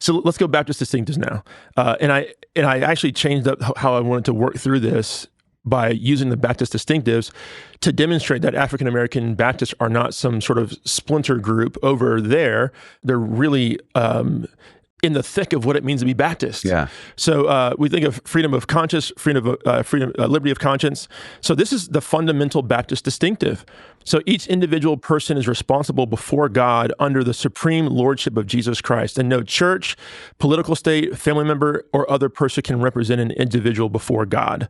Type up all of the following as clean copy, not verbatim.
So let's go Baptist distinctives now. And I actually changed up how I wanted to work through this by using the Baptist distinctives to demonstrate that African American Baptists are not some sort of splinter group over there. They're really in the thick of what it means to be Baptist. Yeah. So we think of freedom of conscience, liberty of conscience. So this is the fundamental Baptist distinctive. So each individual person is responsible before God under the supreme lordship of Jesus Christ, and no church, political state, family member, or other person can represent an individual before God.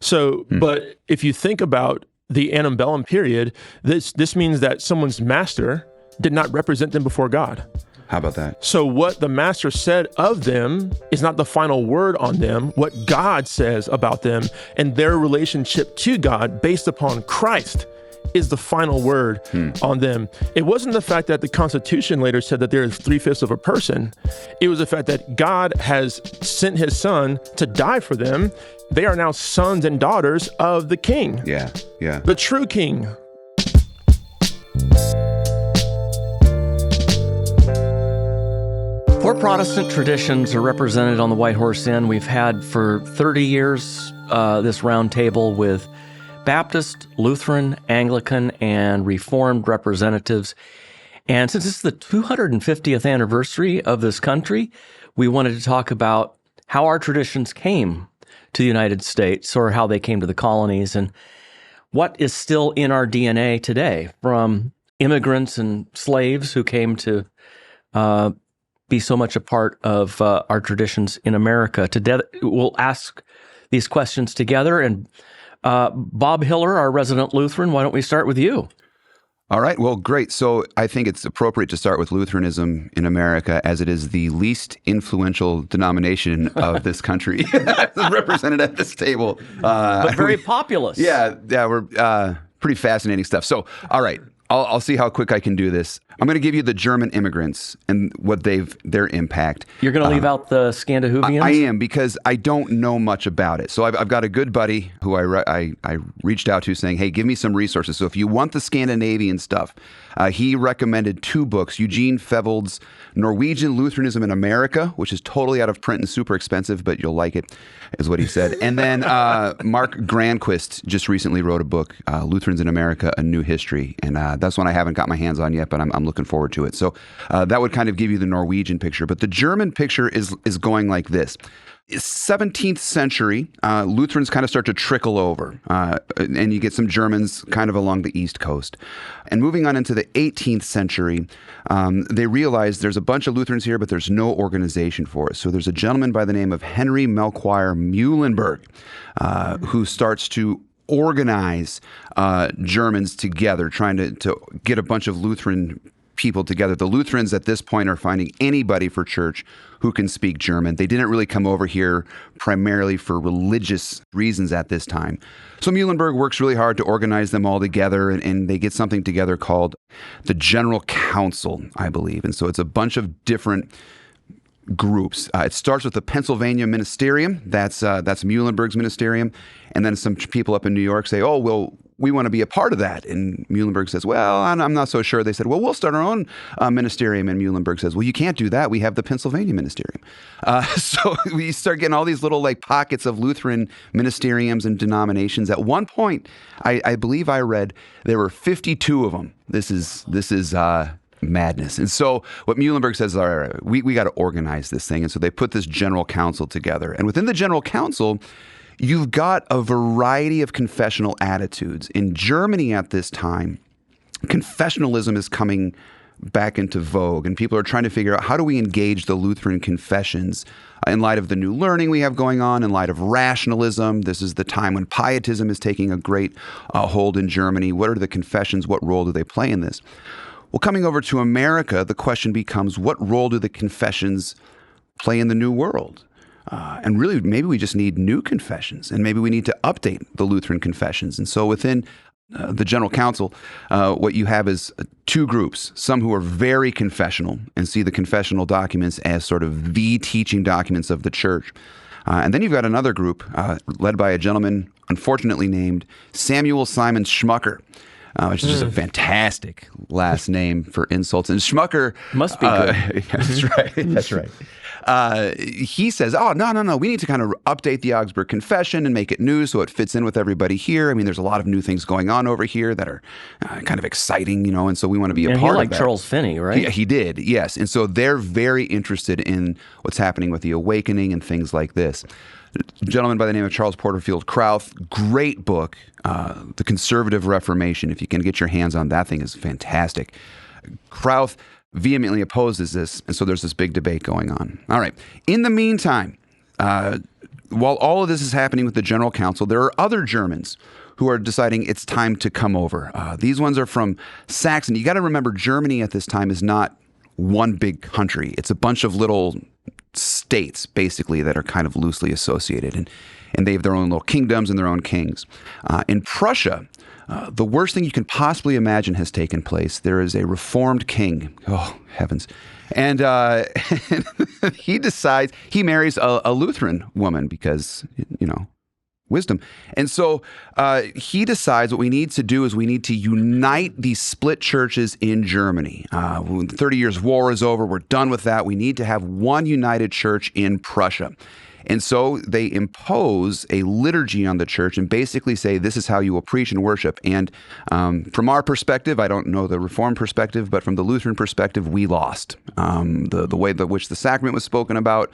So, but if you think about the antebellum period, this means that someone's master did not represent them before God. How about that? So what the master said of them is not the final word on them. What God says about them and their relationship to God based upon Christ is the final word on them. It wasn't the fact that the Constitution later said that they're 3/5 of a person. It was the fact that God has sent his son to die for them. They are now sons and daughters of the King. Yeah, yeah. The true King. Four Protestant traditions are represented on the White Horse Inn. We've had for 30 years this round table with Baptist, Lutheran, Anglican, and Reformed representatives. And since it's the 250th anniversary of this country, we wanted to talk about how our traditions came to the United States, or how they came to the colonies, and what is still in our DNA today, from immigrants and slaves who came to be so much a part of our traditions in America. Today, we'll ask these questions together. And Bob Hiller, our resident Lutheran, why don't we start with you? All right. Well, great. So I think it's appropriate to start with Lutheranism in America, as it is the least influential denomination of this country represented at this table. But very populous. Yeah, we're pretty fascinating stuff. So, all right. I'll see how quick I can do this. I'm going to give you the German immigrants and what their impact. You're going to leave out the Scandinavians? I am, because I don't know much about it. So I've got a good buddy who I reached out to saying, hey, give me some resources. So if you want the Scandinavian stuff, he recommended two books, Eugene Feveld's Norwegian Lutheranism in America, which is totally out of print and super expensive, but you'll like it, is what he said. And then Mark Granquist just recently wrote a book, Lutherans in America, A New History. And that's one I haven't got my hands on yet, but I'm looking forward to it. So that would kind of give you the Norwegian picture. But the German picture is going like this. 17th century, Lutherans kind of start to trickle over, and you get some Germans kind of along the East Coast. And moving on into the 18th century, they realize there's a bunch of Lutherans here, but there's no organization for it. So there's a gentleman by the name of Henry Melchior Muhlenberg, who starts to organize Germans together, trying to get a bunch of Lutheran people together. The Lutherans at this point are finding anybody for church who can speak German. They didn't really come over here primarily for religious reasons at this time. So Muhlenberg works really hard to organize them all together, and they get something together called the General Council, I believe. And so it's a bunch of different groups. It starts with the Pennsylvania Ministerium. That's Muhlenberg's ministerium. And then some people up in New York say, oh, well, we want to be a part of that. And Muhlenberg says, well, I'm not so sure. They said, well, we'll start our own ministerium. And Muhlenberg says, well, you can't do that. We have the Pennsylvania Ministerium. So we start getting all these little pockets of Lutheran ministeriums and denominations. At one point, I believe I read there were 52 of them. This is madness. And so what Muhlenberg says, all right, we got to organize this thing. And so they put this General Council together. And within the General Council, you've got a variety of confessional attitudes. In Germany at this time, confessionalism is coming back into vogue, and people are trying to figure out, how do we engage the Lutheran confessions in light of the new learning we have going on, in light of rationalism. This is the time when pietism is taking a great hold in Germany. What are the confessions? What role do they play in this? Well, coming over to America, the question becomes, what role do the confessions play in the New World? And really, maybe we just need new confessions, and maybe we need to update the Lutheran confessions. And so within the General Council, what you have is two groups, some who are very confessional and see the confessional documents as sort of the teaching documents of the church. And then you've got another group led by a gentleman, unfortunately named Samuel Simon Schmucker, which is just a fantastic last name for insults. And Schmucker must be good. Yeah, that's right. That's right. he says, oh, no, we need to kind of update the Augsburg Confession and make it new so it fits in with everybody here. I mean, there's a lot of new things going on over here that are kind of exciting, and so we want to be a part of that. Charles Finney, right? He did, yes. And so they're very interested in what's happening with the awakening and things like this. A gentleman by the name of Charles Porterfield Krauth, great book, The Conservative Reformation. If you can get your hands on that thing, is fantastic. Krauth vehemently opposes this, and so there's this big debate going on. All right. In the meantime, while all of this is happening with the General Council, there are other Germans who are deciding it's time to come over. These ones are from Saxony. You got to remember, Germany at this time is not one big country. It's a bunch of little states, basically, that are kind of loosely associated, and they have their own little kingdoms and their own kings. In Prussia, the worst thing you can possibly imagine has taken place. There is a reformed king. Oh, heavens. And he decides, he marries a Lutheran woman because, wisdom. And so he decides what we need to do is we need to unite these split churches in Germany. When the 30 Years' War is over, we're done with that. We need to have one united church in Prussia. And so they impose a liturgy on the church and basically say, this is how you will preach and worship. And from our perspective, I don't know the Reformed perspective, but from the Lutheran perspective, we lost. The way in which the sacrament was spoken about,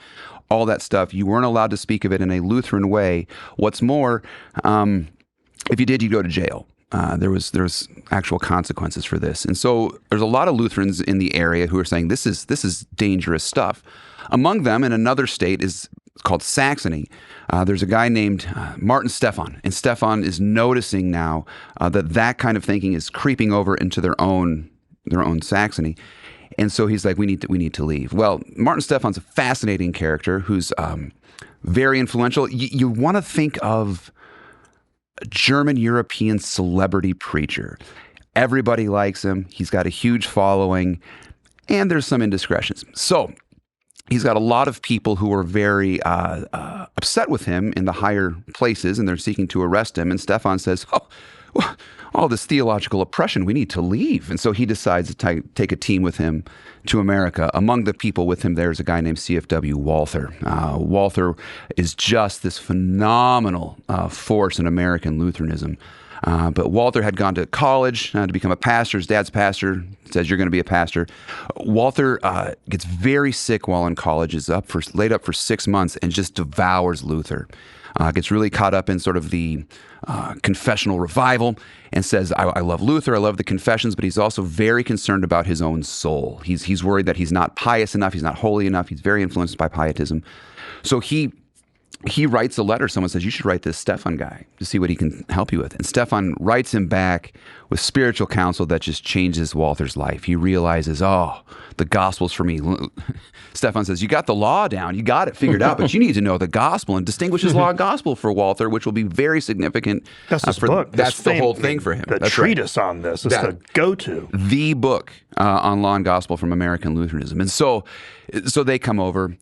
all that stuff, you weren't allowed to speak of it in a Lutheran way. What's more, if you did, you'd go to jail. There was actual consequences for this. And so there's a lot of Lutherans in the area who are saying, this is dangerous stuff. Among them, in another state, is called Saxony. There's a guy named Martin Stephan, and Stephan is noticing now that kind of thinking is creeping over into their own Saxony, and so he's like, we need to leave. Well, Martin Stephan's a fascinating character who's very influential. You want to think of a German European celebrity preacher. Everybody likes him. He's got a huge following, and there's some indiscretions. So he's got a lot of people who are very upset with him in the higher places, and they're seeking to arrest him. And Stephan says, all this theological oppression, we need to leave. And so he decides to take a team with him to America. Among the people with him, there's a guy named C.F.W. Walther. Walther is just this phenomenal force in American Lutheranism. But Walther had gone to college to become a pastor. His dad's pastor, says, you're going to be a pastor. Walther gets very sick while in college, is laid up for 6 months, and just devours Luther. Gets really caught up in sort of the confessional revival and says, I love Luther, I love the confessions, but he's also very concerned about his own soul. He's worried that he's not pious enough, he's not holy enough, he's very influenced by pietism. So he writes a letter. Someone says, you should write this Stephan guy to see what he can help you with. And Stephan writes him back with spiritual counsel that just changes Walther's life. He realizes, the gospel's for me. Stephan says, you got the law down. You got it figured out, but you need to know the gospel, and distinguishes law and gospel for Walther, which will be very significant. That's his book. That's the whole thing for him. The treatise on this is the go-to. The book on law and gospel from American Lutheranism. And so they come over.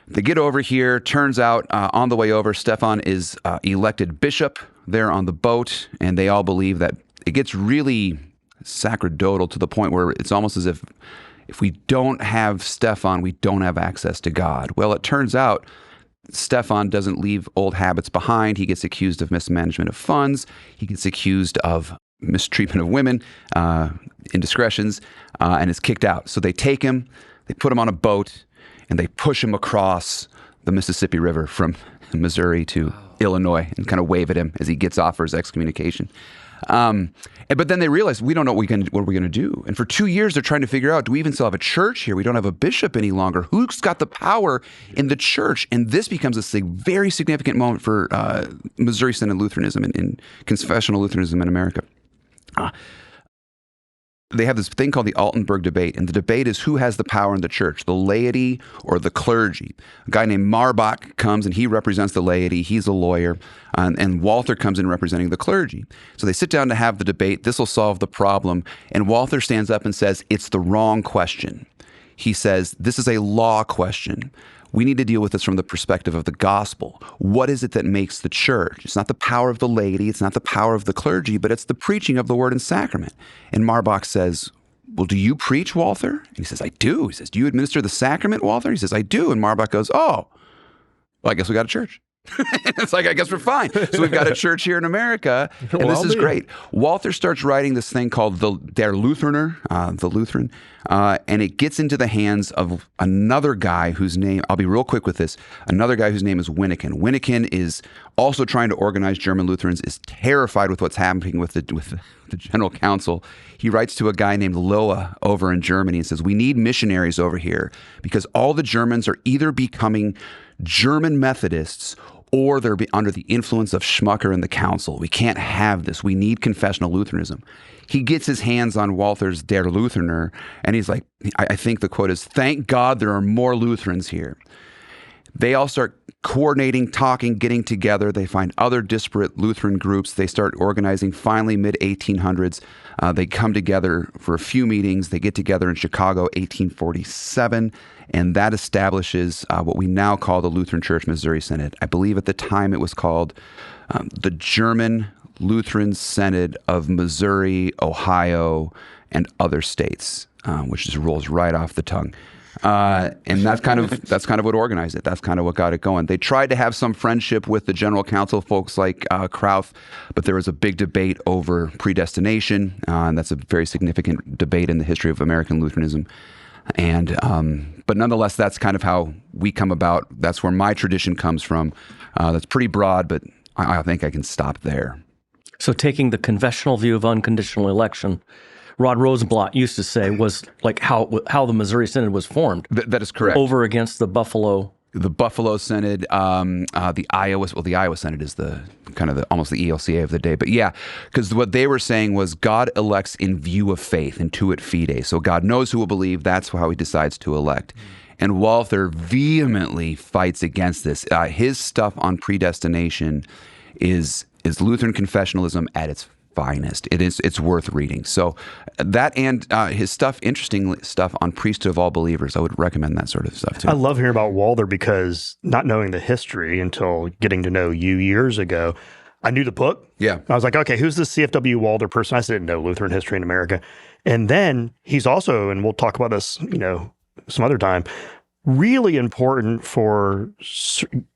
They get over here. Turns out on the way over, Stephan is elected bishop there on the boat, and they all believe that it gets really sacerdotal to the point where it's almost as if we don't have Stephan, we don't have access to God. Well, it turns out Stephan doesn't leave old habits behind. He gets accused of mismanagement of funds. He gets accused of mistreatment of women, indiscretions, and is kicked out. So they take him, they put him on a boat, and they push him across the Mississippi River from Missouri to Illinois and kind of wave at him as he gets off for his excommunication. But then they realize, we don't know what we're going to do. And for 2 years, they're trying to figure out, do we even still have a church here? We don't have a bishop any longer. Who's got the power in the church? And this becomes a very significant moment for Missouri Synod Lutheranism and confessional Lutheranism in America. They have this thing called the Altenburg debate, and the debate is who has the power in the church, the laity or the clergy. A guy named Marbach comes, and he represents the laity. He's a lawyer, and Walther comes in representing the clergy. So they sit down to have the debate. This will solve the problem, and Walther stands up and says, it's the wrong question. He says, this is a law question. We need to deal with this from the perspective of the gospel. What is it that makes the church? It's not the power of the laity, it's not the power of the clergy, but it's the preaching of the word and sacrament. And Marbach says, well, do you preach, Walther? And he says, I do. He says, do you administer the sacrament, Walther? He says, I do. And Marbach goes, oh, well, I guess we got a church. It's like, I guess we're fine. So we've got a church here in America, and this is great. Walther starts writing this thing called Der Lutheraner, the Lutheran, and it gets into the hands of another guy whose name, I'll be real quick with this, another guy whose name is Winnekin. Winnekin is also trying to organize German Lutherans, is terrified with what's happening with the General Council. He writes to a guy named Loa over in Germany and says, we need missionaries over here because all the Germans are either becoming German Methodists or they're under the influence of Schmucker and the council. We can't have this. We need confessional Lutheranism. He gets his hands on Walther's Der Lutheraner, and he's like, I think the quote is, thank God there are more Lutherans here. They all start coordinating, talking, getting together. They find other disparate Lutheran groups. They start organizing. Finally, mid-1800s, they come together for a few meetings. They get together in Chicago, 1847, and that establishes what we now call the Lutheran Church Missouri Synod. I believe at the time it was called the German Lutheran Synod of Missouri, Ohio, and other states, which just rolls right off the tongue. And that's kind of what organized it. That's kind of what got it going. They tried to have some friendship with the General Council, folks like Krauth, but there was a big debate over predestination, and that's a very significant debate in the history of American Lutheranism. And but nonetheless, that's kind of how we come about. That's where my tradition comes from. That's pretty broad, but I think I can stop there. So taking the confessional view of unconditional election, Rod Rosenblatt used to say was like how the Missouri Synod was formed. That is correct. Over against the Buffalo. The Buffalo Synod, the Iowa Synod is the kind of almost the ELCA of the day. But yeah, because what they were saying was God elects in view of faith, intuit fide. So God knows who will believe. That's how he decides to elect. And Walther vehemently fights against this. His stuff on predestination is Lutheran confessionalism at its finest. It's worth reading. So that and his stuff, interesting stuff on priesthood of all believers. I would recommend that sort of stuff too. I love hearing about Walther because not knowing the history until getting to know you years ago, I knew the book. Yeah. I was like, okay, who's this CFW Walther person? I didn't know Lutheran history in America. And then he's also, and we'll talk about this, some other time, really important for,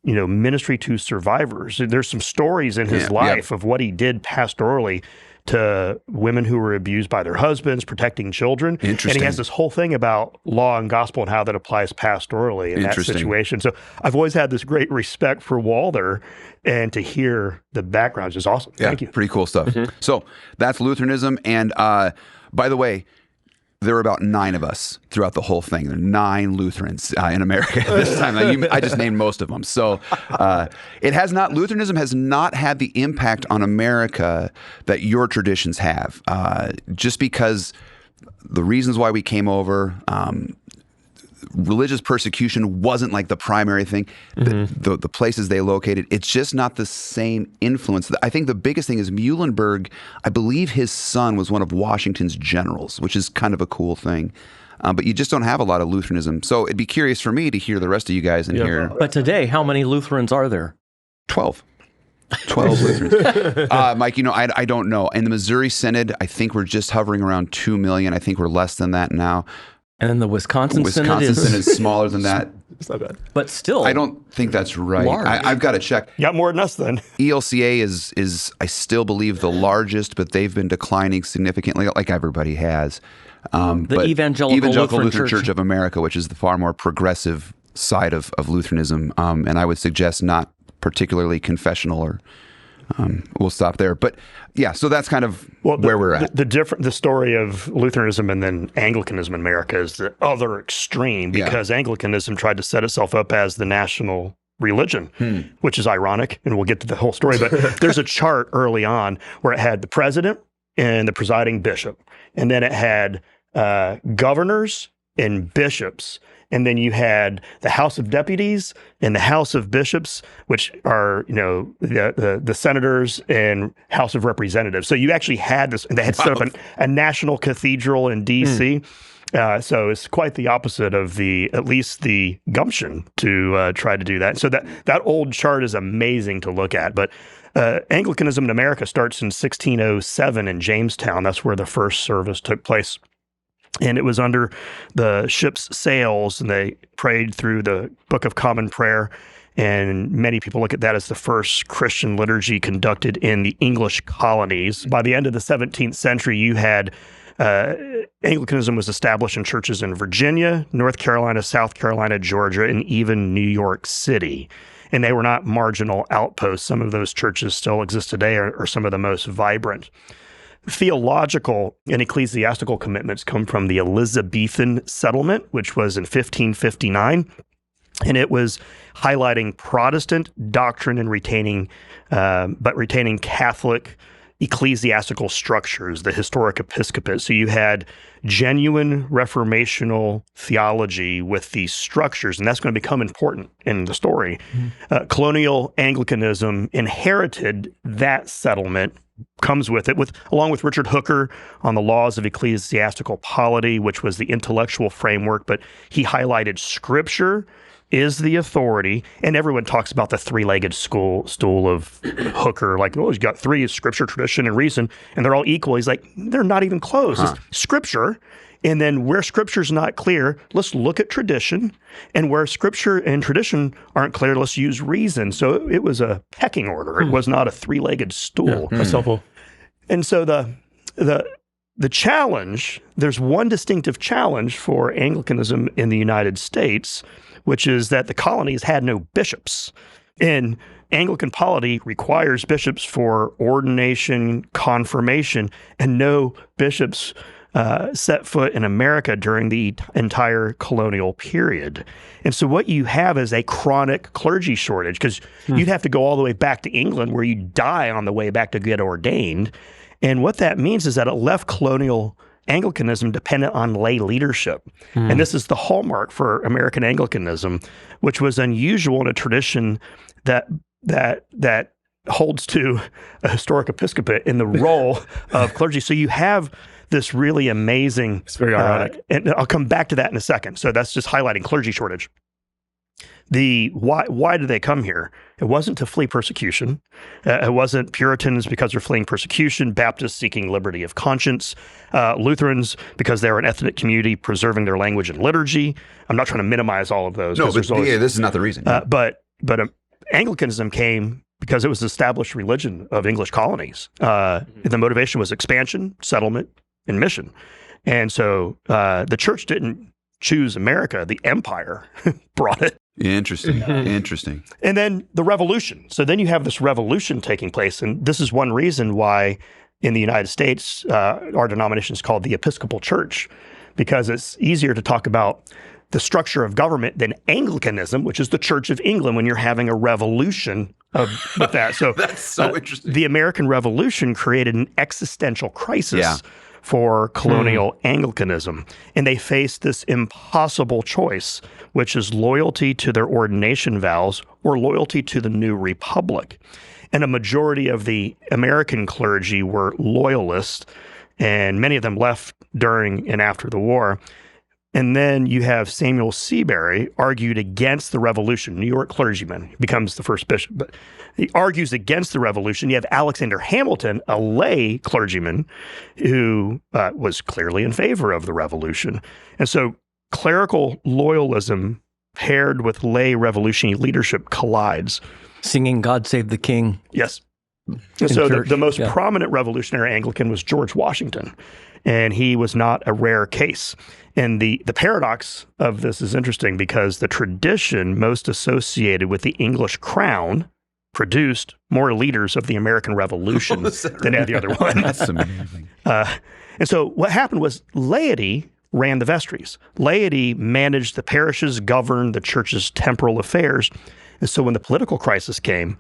ministry to survivors. There's some stories in his life of what he did pastorally to women who were abused by their husbands, protecting children. Interesting. And he has this whole thing about law and gospel and how that applies pastorally in that situation. So I've always had this great respect for Walther, and to hear the background is just awesome. Yeah, Thank you. Pretty cool stuff. Mm-hmm. So that's Lutheranism. And by the way, there were about 9 of us throughout the whole thing. There are 9 Lutherans in America at this time. I just named most of them. So Lutheranism has not had the impact on America that your traditions have. Just because the reasons why we came over, religious persecution wasn't like the primary thing. Mm-hmm. The places they located, it's just not the same influence. I think the biggest thing is Muhlenberg. I believe his son was one of Washington's generals, which is kind of a cool thing. But you just don't have a lot of Lutheranism. So it'd be curious for me to hear the rest of you guys in here. But today, how many Lutherans are there? 12 Lutherans. Mike, I don't know. In the Missouri Synod, I think we're just hovering around 2 million. I think we're less than that now. And then the Wisconsin Synod is smaller than that. It's not bad. But still, I don't think that's right. I've got to check. You got more than us then. ELCA is I still believe the largest, but they've been declining significantly, like everybody has. The Evangelical Lutheran Church of America, which is the far more progressive side of Lutheranism, and I would suggest not particularly confessional or. We'll stop there, but yeah. So that's kind of where we're at. The story of Lutheranism and then Anglicanism in America is the other extreme because Anglicanism tried to set itself up as the national religion, which is ironic, and we'll get to the whole story. But there's a chart early on where it had the president and the presiding bishop, and then it had governors and bishops. And then you had the House of Deputies and the House of Bishops, which are, the senators and House of Representatives. So you actually had this, and they had set up a national cathedral in D.C. So it's quite the opposite of at least the gumption to try to do that. So that old chart is amazing to look at. But Anglicanism in America starts in 1607 in Jamestown. That's where the first service took place. And it was under the ship's sails, and they prayed through the Book of Common Prayer. And many people look at that as the first Christian liturgy conducted in the English colonies. By the end of the 17th century, you had Anglicanism was established in churches in Virginia, North Carolina, South Carolina, Georgia, and even New York City. And they were not marginal outposts. Some of those churches still exist today, are some of the most vibrant. Theological and ecclesiastical commitments come from the Elizabethan settlement, which was in 1559. And it was highlighting Protestant doctrine and retaining Catholic ecclesiastical structures, the historic episcopate. So you had genuine reformational theology with these structures, and that's going to become important in the story. Colonial Anglicanism inherited that settlement, comes with it, along with Richard Hooker on the laws of ecclesiastical polity, which was the intellectual framework, but he highlighted Scripture is the authority, and everyone talks about the three-legged stool of Hooker, like, oh, he's got three, is Scripture, tradition, and reason, and they're all equal. He's like, they're not even close. It's Scripture, and then where Scripture's not clear, let's look at tradition, and where Scripture and tradition aren't clear, let's use reason. So it was a pecking order. It was not a three-legged stool. Yeah, that's helpful. And so the challenge, there's one distinctive challenge for Anglicanism in the United States, which is that the colonies had no bishops. And Anglican polity requires bishops for ordination, confirmation, and no bishops set foot in America during the entire colonial period. And so what you have is a chronic clergy shortage, because you'd have to go all the way back to England, where you die on the way back to get ordained. And what that means is that it left colonial Anglicanism dependent on lay leadership. And this is the hallmark for American Anglicanism, which was unusual in a tradition that holds to a historic episcopate in the role of clergy. So you have this really amazing... It's very ironic. And I'll come back to that in a second. So that's just highlighting clergy shortage. Why did they come here? It wasn't to flee persecution. It wasn't Puritans because they're fleeing persecution, Baptists seeking liberty of conscience, Lutherans because they're an ethnic community preserving their language and liturgy. I'm not trying to minimize all of those. No, but this is not the reason. But Anglicanism came because it was the established religion of English colonies. The motivation was expansion, settlement, and mission. And so the church didn't choose America. The empire brought it. Interesting. Interesting. And then the revolution. So then you have this revolution taking place. And this is one reason why in the United States, our denomination is called the Episcopal Church, because it's easier to talk about the structure of government than Anglicanism, which is the Church of England, when you're having a revolution with that. So that's so interesting. The American Revolution created an existential crisis for colonial Anglicanism. And they faced this impossible choice, which is loyalty to their ordination vows or loyalty to the new republic. And a majority of the American clergy were loyalists, and many of them left during and after the war. And then you have Samuel Seabury argued against the revolution, New York clergyman. He becomes the first bishop, but he argues against the revolution. You have Alexander Hamilton, a lay clergyman, who was clearly in favor of the revolution. And so clerical loyalism paired with lay revolutionary leadership collides. Singing God Save the King. Yes. And so the most prominent revolutionary Anglican was George Washington, and he was not a rare case. And the paradox of this is interesting, because the tradition most associated with the English crown produced more leaders of the American Revolution than any other one. That's amazing. And so what happened was laity ran the vestries. Laity managed the parishes, governed the church's temporal affairs. And so when the political crisis came,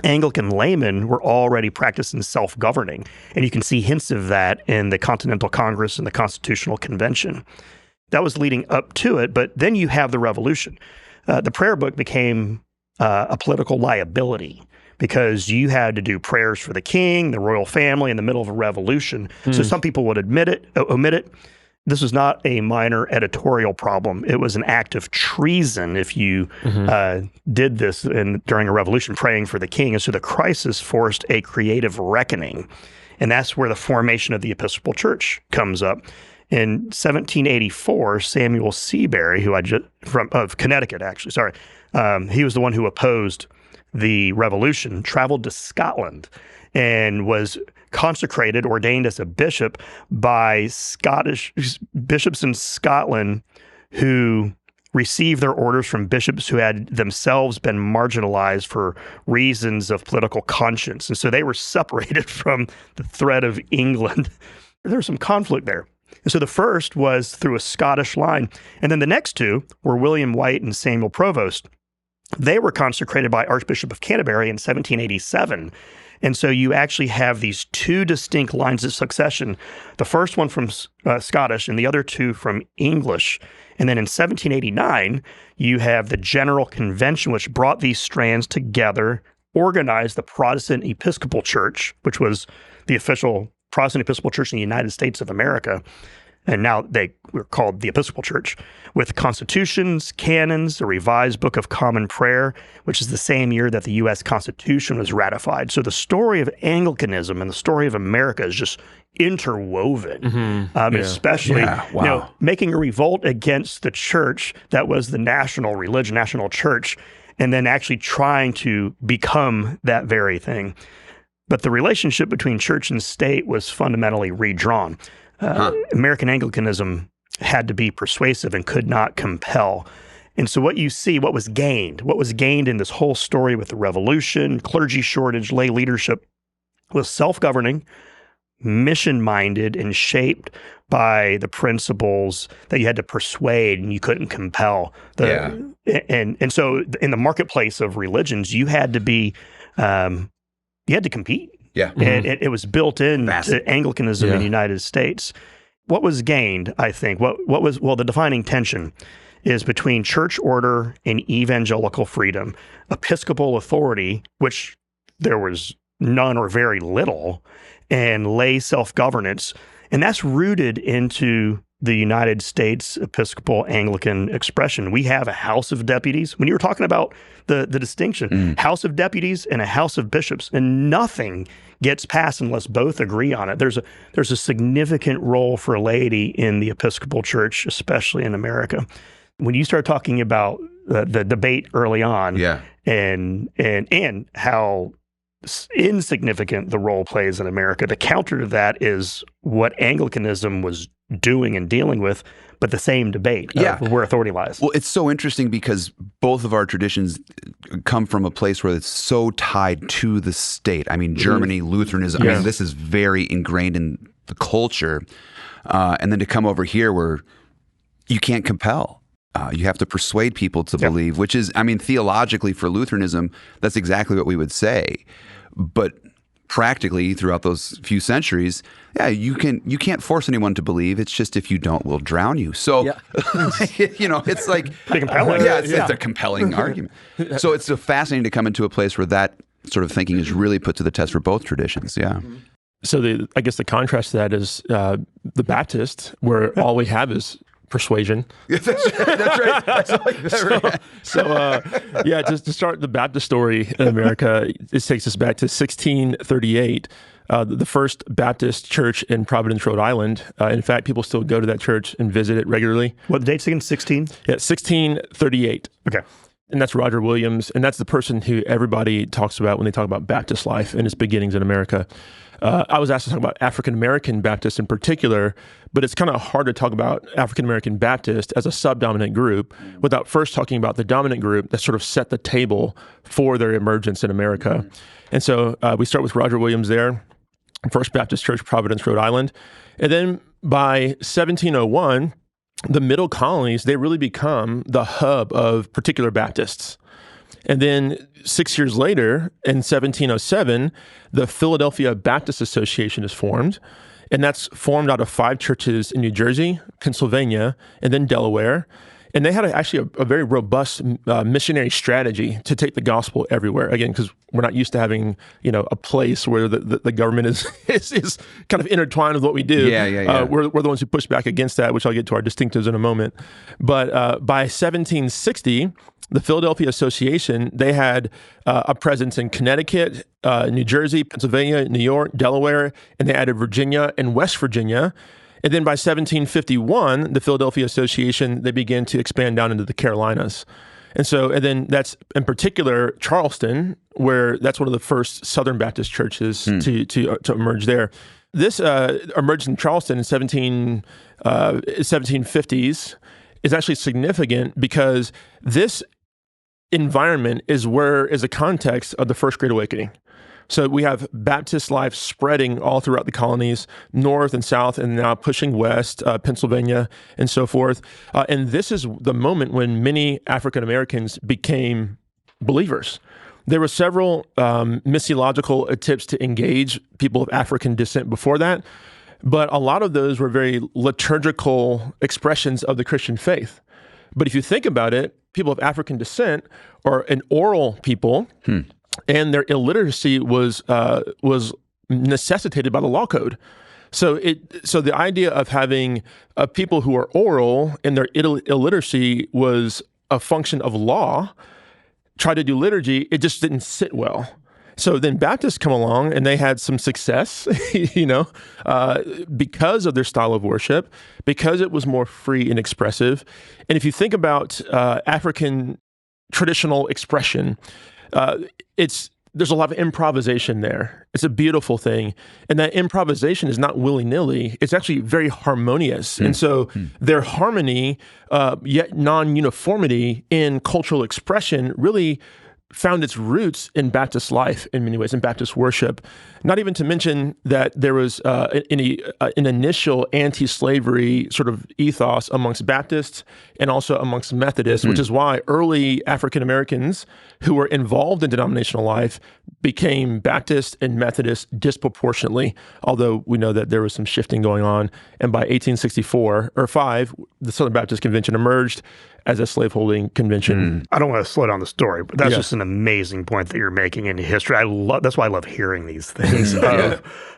Anglican laymen were already practicing self-governing, and you can see hints of that in the Continental Congress and the Constitutional Convention. That was leading up to it, but then you have the Revolution. The prayer book became a political liability, because you had to do prayers for the king, the royal family, in the middle of a revolution. So some people would omit it. This was not a minor editorial problem. It was an act of treason if you did this during a revolution, praying for the king. And so the crisis forced a creative reckoning. And that's where the formation of the Episcopal Church comes up. In 1784, Samuel Seabury, of Connecticut, actually, sorry, he was the one who opposed the revolution, traveled to Scotland and was consecrated, ordained as a bishop by Scottish bishops in Scotland who received their orders from bishops who had themselves been marginalized for reasons of political conscience. And so they were separated from the thread of England. There was some conflict there. And so the first was through a Scottish line. And then the next two were William White and Samuel Provost. They were consecrated by Archbishop of Canterbury in 1787. And so you actually have these two distinct lines of succession, the first one from Scottish and the other two from English. And then in 1789, you have the General Convention, which brought these strands together, organized the Protestant Episcopal Church, which was the official Protestant Episcopal Church in the United States of America. And now they were called the Episcopal Church, with constitutions, canons, a revised Book of Common Prayer, which is the same year that the U.S. Constitution was ratified. So the story of Anglicanism and the story of America is just interwoven, especially making a revolt against the church that was the national religion, national church, and then actually trying to become that very thing. But the relationship between church and state was fundamentally redrawn. American Anglicanism had to be persuasive and could not compel. And so what you see, what was gained in this whole story with the revolution, clergy shortage, lay leadership, was self-governing, mission-minded, and shaped by the principles that you had to persuade and you couldn't compel. And so in the marketplace of religions, you had to be, you had to compete. Yeah. And it was built in to Anglicanism in the United States. What was gained, I think, the defining tension is between church order and evangelical freedom, episcopal authority, which there was none or very little, and lay self-governance. And that's rooted into the United States Episcopal Anglican expression. We have a House of Deputies. When you were talking about the distinction, House of Deputies and a House of Bishops, and nothing gets passed unless both agree on it. There's a significant role for laity in the Episcopal Church, especially in America. When you start talking about the debate early on, and how insignificant the role plays in America, the counter to that is what Anglicanism was doing and dealing with, but the same debate of where authority lies. Well, it's so interesting because both of our traditions come from a place where it's so tied to the state. I mean, Germany, Lutheranism, I mean, this is very ingrained in the culture. And then to come over here where you can't compel. You have to persuade people to believe, which is, I mean, theologically for Lutheranism, that's exactly what we would say. But practically throughout those few centuries, you can't force anyone to believe. It's just if you don't, we'll drown you. So, it's like pretty compelling. It's a compelling argument. So it's so fascinating to come into a place where that sort of thinking is really put to the test for both traditions. Yeah. So I guess the contrast to that is the Baptist, where all we have is persuasion. That's right. Just to start the Baptist story in America, this takes us back to 1638, the first Baptist church in Providence, Rhode Island. In fact, people still go to that church and visit it regularly. What date's again? 16? Yeah, 1638. Okay. And that's Roger Williams, and that's the person who everybody talks about when they talk about Baptist life and its beginnings in America. I was asked to talk about African-American Baptists in particular, but it's kind of hard to talk about African-American Baptist as a subdominant group without first talking about the dominant group that sort of set the table for their emergence in America. And so we start with Roger Williams there, First Baptist Church, Providence, Rhode Island. And then by 1701, the middle colonies, they really become the hub of particular Baptists. And then 6 years later, in 1707, the Philadelphia Baptist Association is formed. And that's formed out of 5 churches in New Jersey, Pennsylvania, and then Delaware. And they had actually a very robust missionary strategy to take the gospel everywhere. Again, because we're not used to having, a place where the government is kind of intertwined with what we do. We're the ones who push back against that, which I'll get to our distinctives in a moment. But by 1760, the Philadelphia Association, they had a presence in Connecticut, New Jersey, Pennsylvania, New York, Delaware, and they added Virginia and West Virginia. And then by 1751, the Philadelphia Association, they began to expand down into the Carolinas. And then that's in particular Charleston, where that's one of the first Southern Baptist churches to emerge there. This emerged in Charleston in 1750s is actually significant because this environment is a context of the First Great Awakening. So we have Baptist life spreading all throughout the colonies, north and south, and now pushing west, Pennsylvania, and so forth. And this is the moment when many African Americans became believers. There were several missiological attempts to engage people of African descent before that, but a lot of those were very liturgical expressions of the Christian faith. But if you think about it, people of African descent are an oral people, and their illiteracy was necessitated by the law code. So the idea of having people who are oral and their illiteracy was a function of law, try to do liturgy, it just didn't sit well. So then Baptists come along and they had some success, because of their style of worship, because it was more free and expressive. And if you think about African traditional expression, there's a lot of improvisation there. It's a beautiful thing. And that improvisation is not willy-nilly. It's actually very harmonious. And so their harmony, yet non-uniformity in cultural expression really found its roots in Baptist life in many ways, in Baptist worship. Not even to mention that there was an initial anti-slavery sort of ethos amongst Baptists and also amongst Methodists, which is why early African Americans who were involved in denominational life became Baptist and Methodist disproportionately, although we know that there was some shifting going on. And by 1864 or 5, the Southern Baptist Convention emerged as a slaveholding convention. I don't want to slow down the story, but that's just an amazing point that you're making in history. That's why I love hearing these things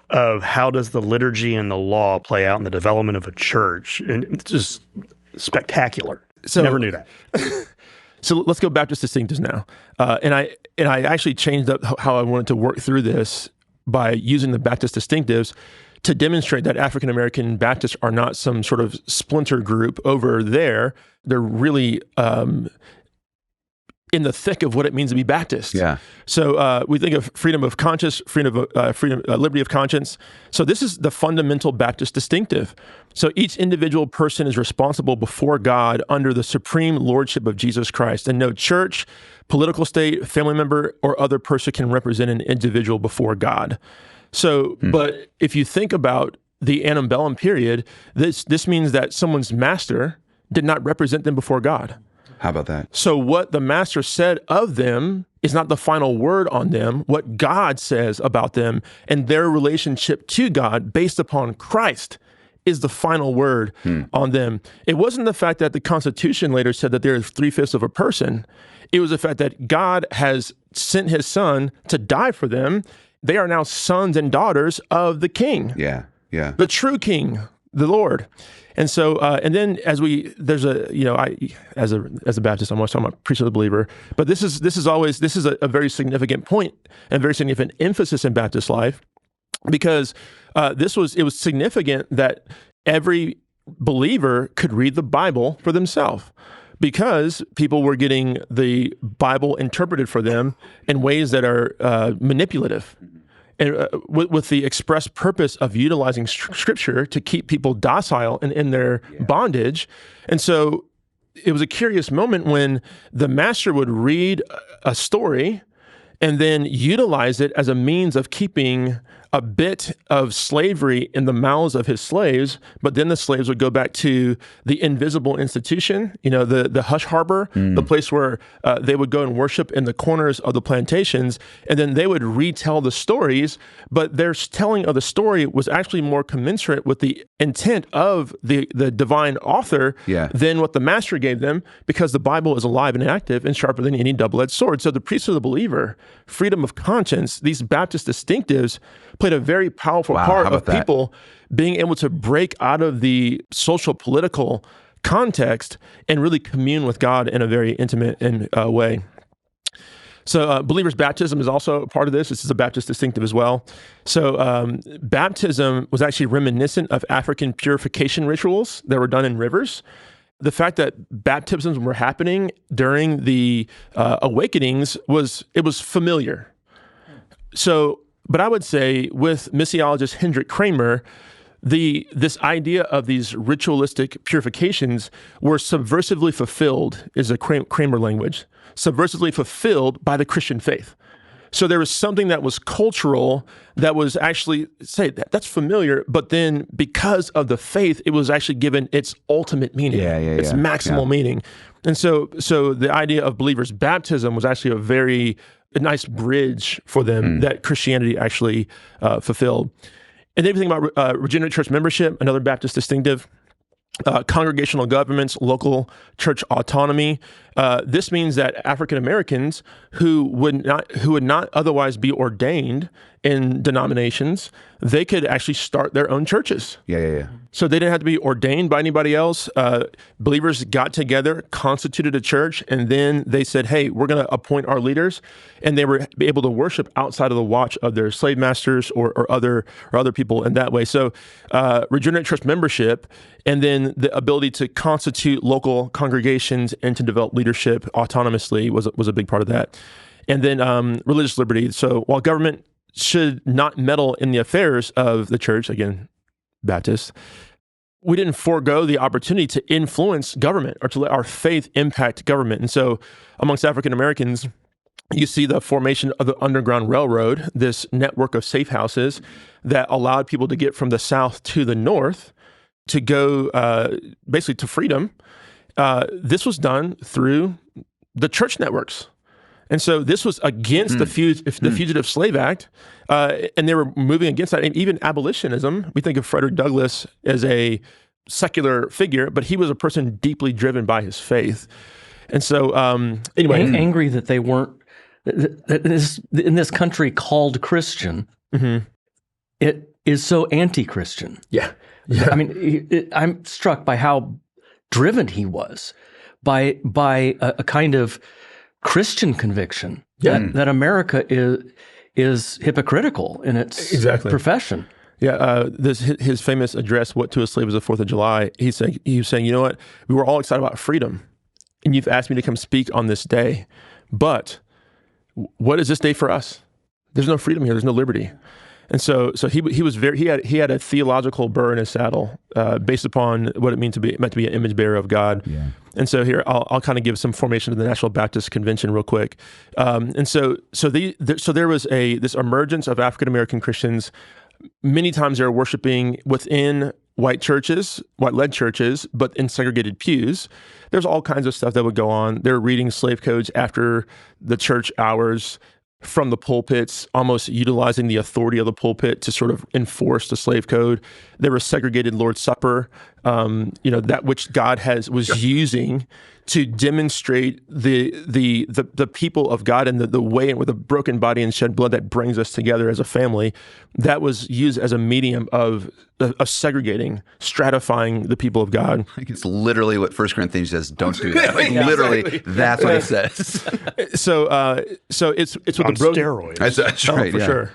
of how does the liturgy and the law play out in the development of a church. And it's just spectacular. So, never knew that. So let's go Baptist distinctives now. And I actually changed up how I wanted to work through this by using the Baptist distinctives to demonstrate that African American Baptists are not some sort of splinter group over there. They're really in the thick of what it means to be Baptist. Yeah. So we think of freedom of conscience, liberty of conscience. So this is the fundamental Baptist distinctive. So each individual person is responsible before God under the supreme lordship of Jesus Christ, and no church, political state, family member, or other person can represent an individual before God. So, but if you think about the antebellum period, this means that someone's master did not represent them before God. How about that? So what the master said of them is not the final word on them. What God says about them and their relationship to God based upon Christ is the final word on them. It wasn't the fact that the Constitution later said that there is 3/5 of a person. It was the fact that God has sent his son to die for them. They are now sons and daughters of the King. Yeah. The true King, the Lord. And so, and then as a Baptist, I'm always talking about priesthood of the believer, but this is a very significant point and very significant emphasis in Baptist life, because it was significant that every believer could read the Bible for themselves, because people were getting the Bible interpreted for them in ways that are manipulative, and with the express purpose of utilizing Scripture to keep people docile and in their bondage. And so it was a curious moment when the master would read a story and then utilize it as a means of keeping a bit of slavery in the mouths of his slaves, but then the slaves would go back to the invisible institution, the hush harbor, the place where they would go and worship in the corners of the plantations, and then they would retell the stories, but their telling of the story was actually more commensurate with the intent of the divine author than what the master gave them, because the Bible is alive and active and sharper than any double-edged sword. So the priesthood of the believer, freedom of conscience, these Baptist distinctives played a very powerful part of people being able to break out of the social political context and really commune with God in a very intimate way. So believers' baptism is also a part of this. This is a Baptist distinctive as well. So baptism was actually reminiscent of African purification rituals that were done in rivers. The fact that baptisms were happening during the awakenings was familiar. So, but I would say with missiologist Hendrik Kramer, this idea of these ritualistic purifications were subversively fulfilled, is a Kramer language, subversively fulfilled by the Christian faith. So there was something that was cultural that was actually, that's familiar, but then because of the faith, it was actually given its ultimate meaning, its maximal meaning. And so the idea of believers' baptism was actually a nice bridge for them that Christianity actually fulfilled. And then if you think about regenerate church membership, another Baptist distinctive, congregational governments, local church autonomy. This means that African Americans who would not otherwise be ordained in denominations, they could actually start their own churches. So they didn't have to be ordained by anybody else. Believers got together, constituted a church, and then they said, hey, we're going to appoint our leaders. And they were able to worship outside of the watch of their slave masters or other people in that way. So regenerate church membership, and then the ability to constitute local congregations and to develop leadership autonomously was a big part of that. And then religious liberty. So while government should not meddle in the affairs of the church, again, Baptist, we didn't forego the opportunity to influence government or to let our faith impact government. And so amongst African Americans, you see the formation of the Underground Railroad, this network of safe houses that allowed people to get from the South to the North to go basically to freedom. This was done through the church networks. And so this was against the Fugitive Slave Act, and they were moving against that. And even abolitionism, we think of Frederick Douglass as a secular figure, but he was a person deeply driven by his faith. And so anyway. Angry that they weren't, in this country called Christian, it is so anti-Christian. Yeah. I mean, I'm struck by how driven he was by a kind of Christian conviction that America is hypocritical in its profession. Yeah, his famous address, "What to a Slave is the 4th of July," he was saying, you know what, we were all excited about freedom, and you've asked me to come speak on this day, but what is this day for us? There's no freedom here. There's no liberty. And so he had a theological burr in his saddle based upon what it meant to be an image bearer of God. Yeah. And so here I'll kind of give some formation of the National Baptist Convention real quick. And so there was this emergence of African American Christians. Many times they were worshiping within white-led churches, but in segregated pews. There's all kinds of stuff that would go on. They're reading slave codes after the church hours from the pulpits, almost utilizing the authority of the pulpit to sort of enforce the slave code. There was segregated Lord's Supper, that which God was using to demonstrate the people of God and the way with a broken body and shed blood that brings us together as a family. That was used as a medium of segregating, stratifying the people of God. I think it's literally what 1 Corinthians says. Don't do that. Literally, that's what it says. So it's with on the broken steroids. That's right, for sure.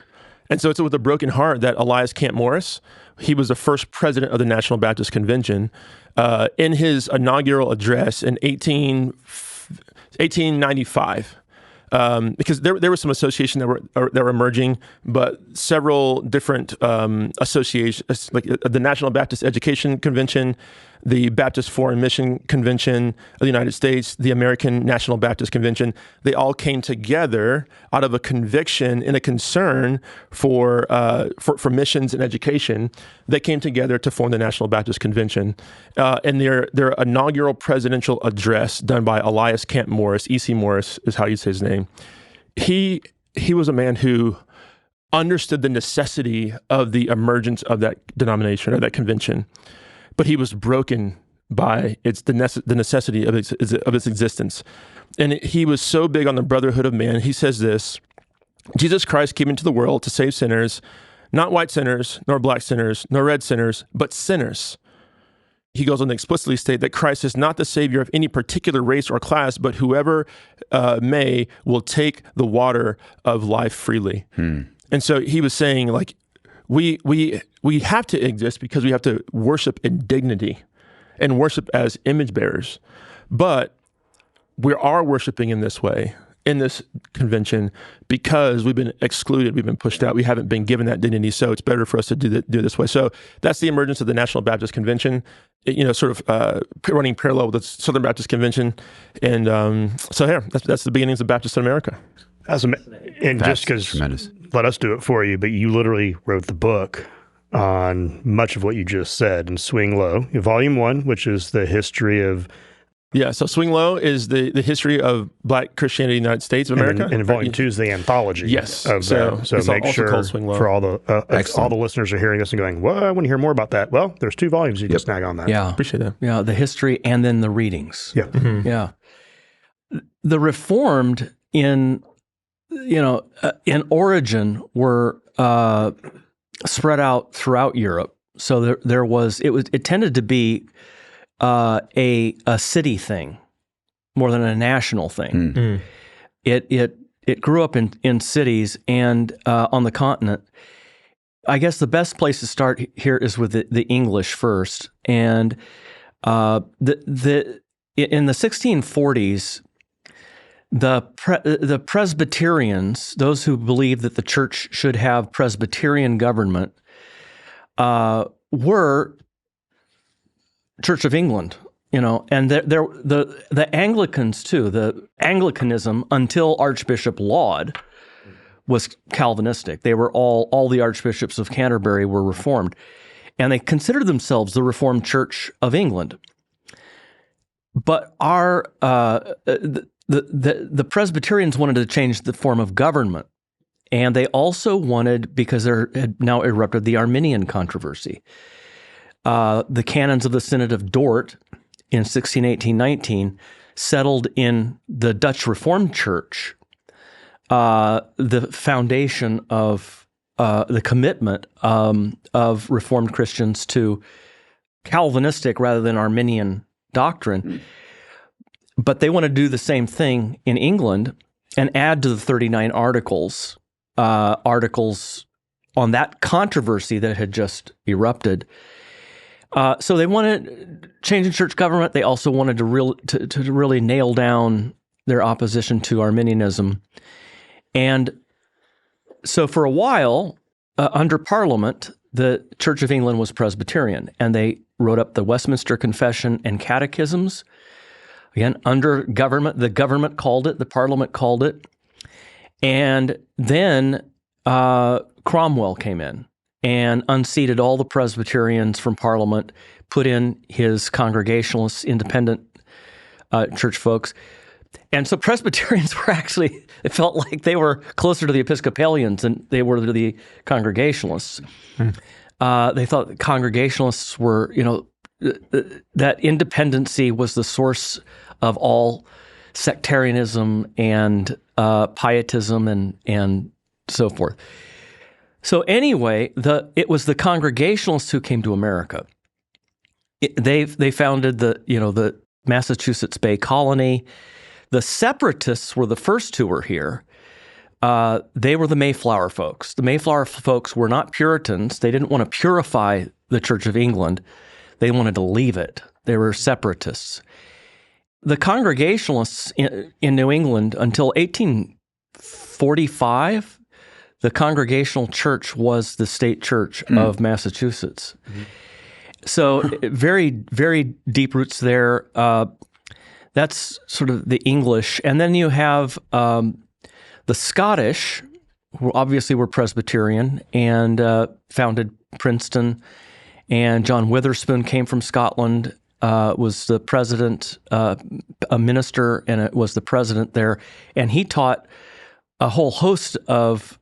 And so it's with a broken heart that Elias Camp Morris, he was the first president of the National Baptist Convention. In his inaugural address in 1895, because there was some association that were emerging, but several different associations, like the National Baptist Education Convention, the Baptist Foreign Mission Convention of the United States, the American National Baptist Convention, they all came together out of a conviction and a concern for missions and education. They came together to form the National Baptist Convention. And their inaugural presidential address done by Elias Camp Morris, E.C. Morris is how you say his name. He was a man who understood the necessity of the emergence of that denomination or that convention. But he was broken by the necessity of its existence. And he was so big on the brotherhood of man. He says this: Jesus Christ came into the world to save sinners, not white sinners, nor black sinners, nor red sinners, but sinners. he goes on to explicitly state that Christ is not the Savior of any particular race or class, but whoever may will take the water of life freely. And so he was saying, like, we have to exist because we have to worship in dignity and worship as image bearers. But we are worshiping in this way, in this convention, because we've been excluded, we've been pushed out, we haven't been given that dignity, so it's better for us to do it this way. So that's the emergence of the National Baptist Convention, sort of running parallel with the Southern Baptist Convention. And so yeah, that's the beginnings of Baptists in America. And just because, let us do it for you, but you literally wrote the book on much of what you just said in Swing Low, Volume 1, which is the history of... Yeah, so Swing Low is the history of Black Christianity in the United States of America. And Volume 2 is the anthology. Yes. Of that. So make sure for all the listeners are hearing this and going, well, I want to hear more about that. Well, there's 2 volumes you can snag on that. Yeah. Appreciate that. Yeah, the history and then the readings. Yeah. Mm-hmm. Yeah. The Reformed in origin were spread out throughout Europe. So it tended to be a city thing more than a national thing. It grew up in cities and on the continent. I guess the best place to start here is with the English first. And in the 1640s, the Presbyterians, those who believed that the church should have Presbyterian government, were Church of England, and the Anglicans too. The Anglicanism until Archbishop Laud was Calvinistic. They were all the archbishops of Canterbury were Reformed, and they considered themselves the Reformed Church of England. But the Presbyterians wanted to change the form of government, and they also wanted, because there had now erupted the Arminian controversy. The canons of the Synod of Dort in 1618-19 settled in the Dutch Reformed Church the foundation of the commitment of Reformed Christians to Calvinistic rather than Arminian doctrine. But they want to do the same thing in England and add to the 39 articles on that controversy that had just erupted. So they wanted change in church government. They also wanted to really nail down their opposition to Arminianism. And so for a while, under Parliament, the Church of England was Presbyterian, and they wrote up the Westminster Confession and Catechisms. Again, under government, the government called it, the Parliament called it. And then Cromwell came in and unseated all the Presbyterians from Parliament, put in his Congregationalist, independent church folks. And so Presbyterians were actually, it felt like they were closer to the Episcopalians than they were to the Congregationalists. They thought the Congregationalists were, that independency was the source of all sectarianism and pietism and so forth. So anyway, it was the Congregationalists who came to America. They founded the Massachusetts Bay Colony. The Separatists were the first who were here. They were the Mayflower folks. The Mayflower folks were not Puritans. They didn't want to purify the Church of England. They wanted to leave it. They were separatists. The Congregationalists in New England until 1845, the Congregational Church was the state church of Massachusetts. So very, very deep roots there. That's sort of the English. And then you have the Scottish, who obviously were Presbyterian and founded Princeton. And John Witherspoon came from Scotland, was the president, a minister, and it was the president there. And he taught a whole host of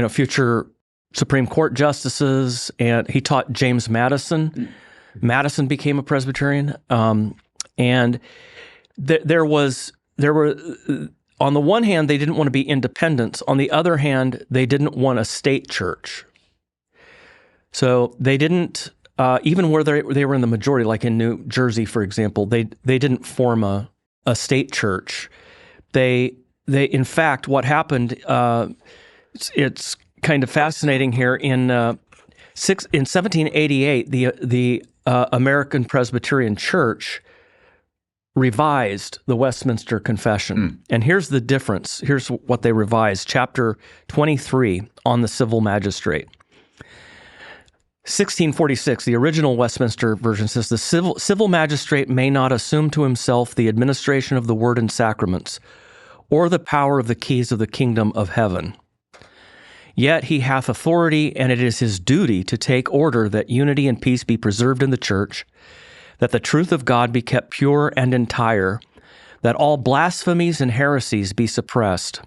future Supreme Court justices, and he taught James Madison. Madison became a Presbyterian, and there were on the one hand they didn't want to be independents. On the other hand, they didn't want a state church. So they didn't even where they were in the majority, like in New Jersey, for example, they didn't form a state church. They in fact, what happened, it's kind of fascinating here, in 1788, the American Presbyterian Church revised the Westminster Confession. And here's the difference. Here's what they revised. Chapter 23 on the civil magistrate. 1646, the original Westminster version says, the civil magistrate may not assume to himself the administration of the word and sacraments, or the power of the keys of the kingdom of heaven. Yet he hath authority, and it is his duty to take order that unity and peace be preserved in the church, that the truth of God be kept pure and entire, that all blasphemies and heresies be suppressed,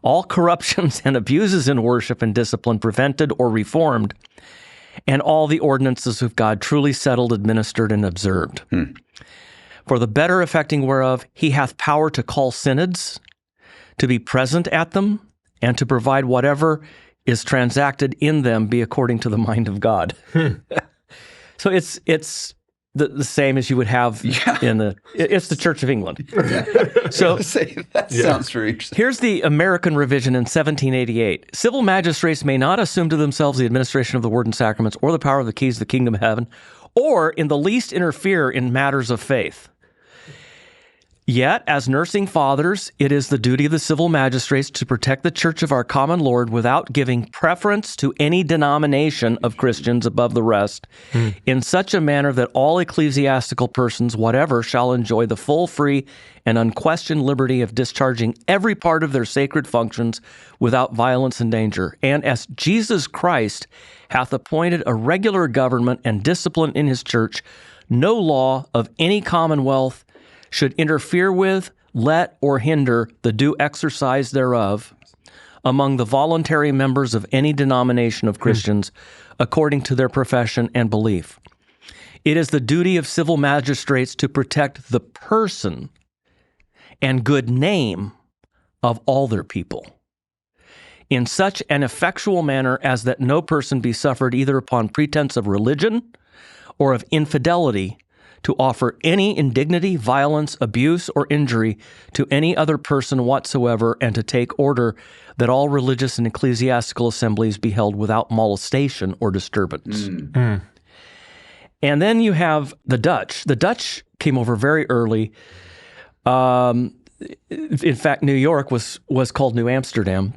all corruptions and abuses in worship and discipline prevented or reformed, and all the ordinances of God truly settled, administered, and observed. For the better effecting whereof he hath power to call synods, to be present at them, and to provide whatever is transacted in them be according to the mind of God. So it's the same as you would have it's the Church of England. So that sounds very interesting. Here's the American revision in 1788. Civil magistrates may not assume to themselves the administration of the word and sacraments, or the power of the keys of the kingdom of heaven, or in the least interfere in matters of faith. Yet, as nursing fathers, it is the duty of the civil magistrates to protect the church of our common Lord without giving preference to any denomination of Christians above the rest, in such a manner that all ecclesiastical persons, whatever, shall enjoy the full, free, and unquestioned liberty of discharging every part of their sacred functions without violence and danger. And as Jesus Christ hath appointed a regular government and discipline in his church, no law of any commonwealth should interfere with, let, or hinder the due exercise thereof among the voluntary members of any denomination of Christians according to their profession and belief. It is the duty of civil magistrates to protect the person and good name of all their people, in such an effectual manner as that no person be suffered either upon pretense of religion or of infidelity to offer any indignity, violence, abuse, or injury to any other person whatsoever, and to take order that all religious and ecclesiastical assemblies be held without molestation or disturbance. And then you have the Dutch. The Dutch came over very early. In fact, New York was called New Amsterdam.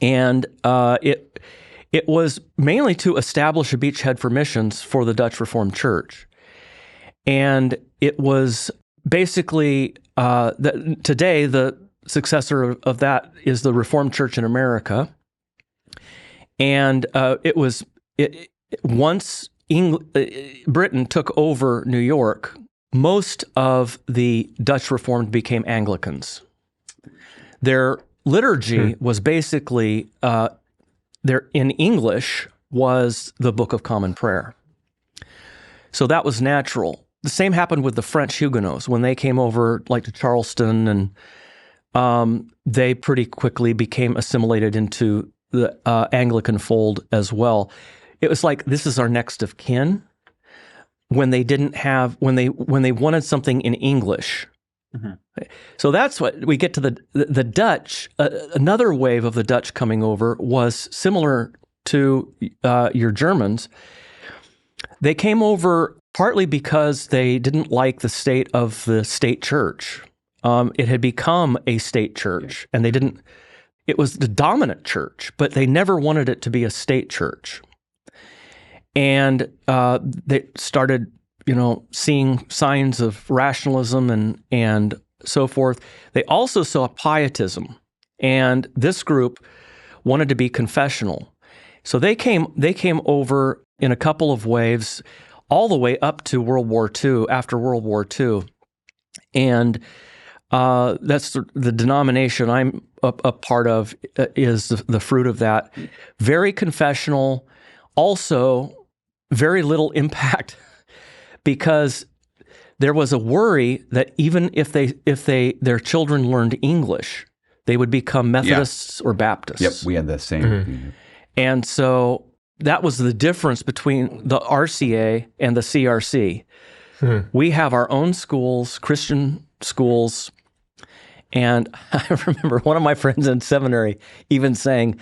And it was mainly to establish a beachhead for missions for the Dutch Reformed Church. And it was basically, today the successor of that is the Reformed Church in America. And once Britain took over New York, most of the Dutch Reformed became Anglicans. Their liturgy was basically, in English, was the Book of Common Prayer. So that was natural. The same happened with the French Huguenots when they came over, like to Charleston, and they pretty quickly became assimilated into the Anglican fold as well. It was like, this is our next of kin. When they didn't have, when they wanted something in English. So that's what we get to the Dutch. Another wave of the Dutch coming over was similar to your Germans. They came over partly because they didn't like the state of the state church. It had become a state church, and it was the dominant church, but they never wanted it to be a state church. And they started, seeing signs of rationalism and so forth. They also saw pietism, and this group wanted to be confessional. So they came over in a couple of waves, all the way up to World War II, after World War II. And that's the denomination I'm a part of, is the fruit of that. Very confessional, also very little impact, because there was a worry that even if their children learned English, they would become Methodists or Baptists. Yep, we had the same. And so that was the difference between the RCA and the CRC. We have our own schools, Christian schools. And I remember one of my friends in seminary even saying,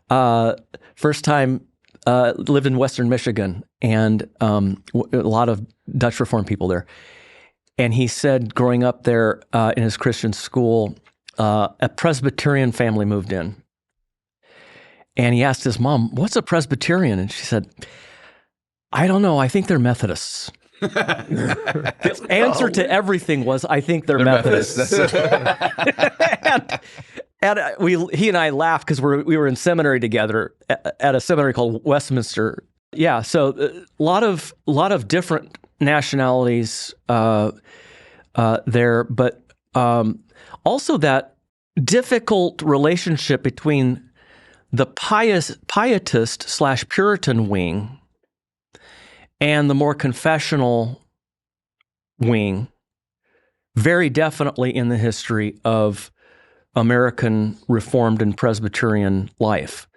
first time lived in Western Michigan, and a lot of Dutch Reformed people there. And he said growing up there in his Christian school, a Presbyterian family moved in. And he asked his mom, "What's a Presbyterian?" And she said, "I don't know. I think they're Methodists." The answer to everything was, "I think they're Methodists." He and I laughed because we were in seminary together at a seminary called Westminster. Yeah, so a lot of different nationalities there, but also that difficult relationship between the pietist/Puritan wing and the more confessional wing, very definitely in the history of American Reformed and Presbyterian life,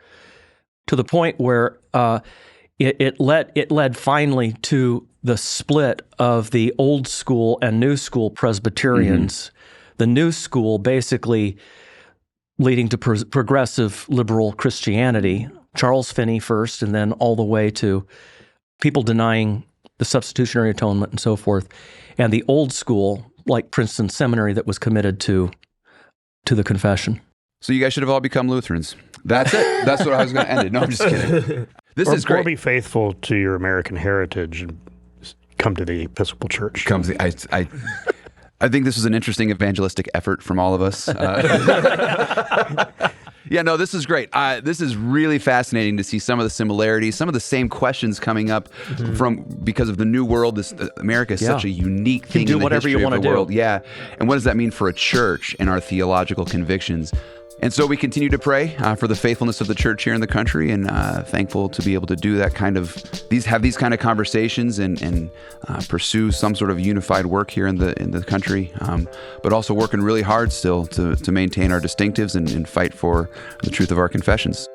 to the point where it led finally to the split of the old school and new school Presbyterians. The new school basically leading to progressive liberal Christianity, Charles Finney first, and then all the way to people denying the substitutionary atonement and so forth, and the old school, like Princeton Seminary, that was committed to the confession. So you guys should have all become Lutherans. That's it. That's what I was going to end it. No, I'm just kidding. This is great. Or be faithful to your American heritage and come to the Episcopal Church. I think this was an interesting evangelistic effort from all of us. Yeah, no, this is great. This is really fascinating to see some of the similarities, some of the same questions coming up because of the New World. America is such a unique thing in the history of the world. Yeah, and what does that mean for a church and our theological convictions? And so we continue to pray for the faithfulness of the church here in the country, and thankful to be able to do that have these kind of conversations and pursue some sort of unified work here in the country, but also working really hard still to maintain our distinctives and fight for the truth of our confessions.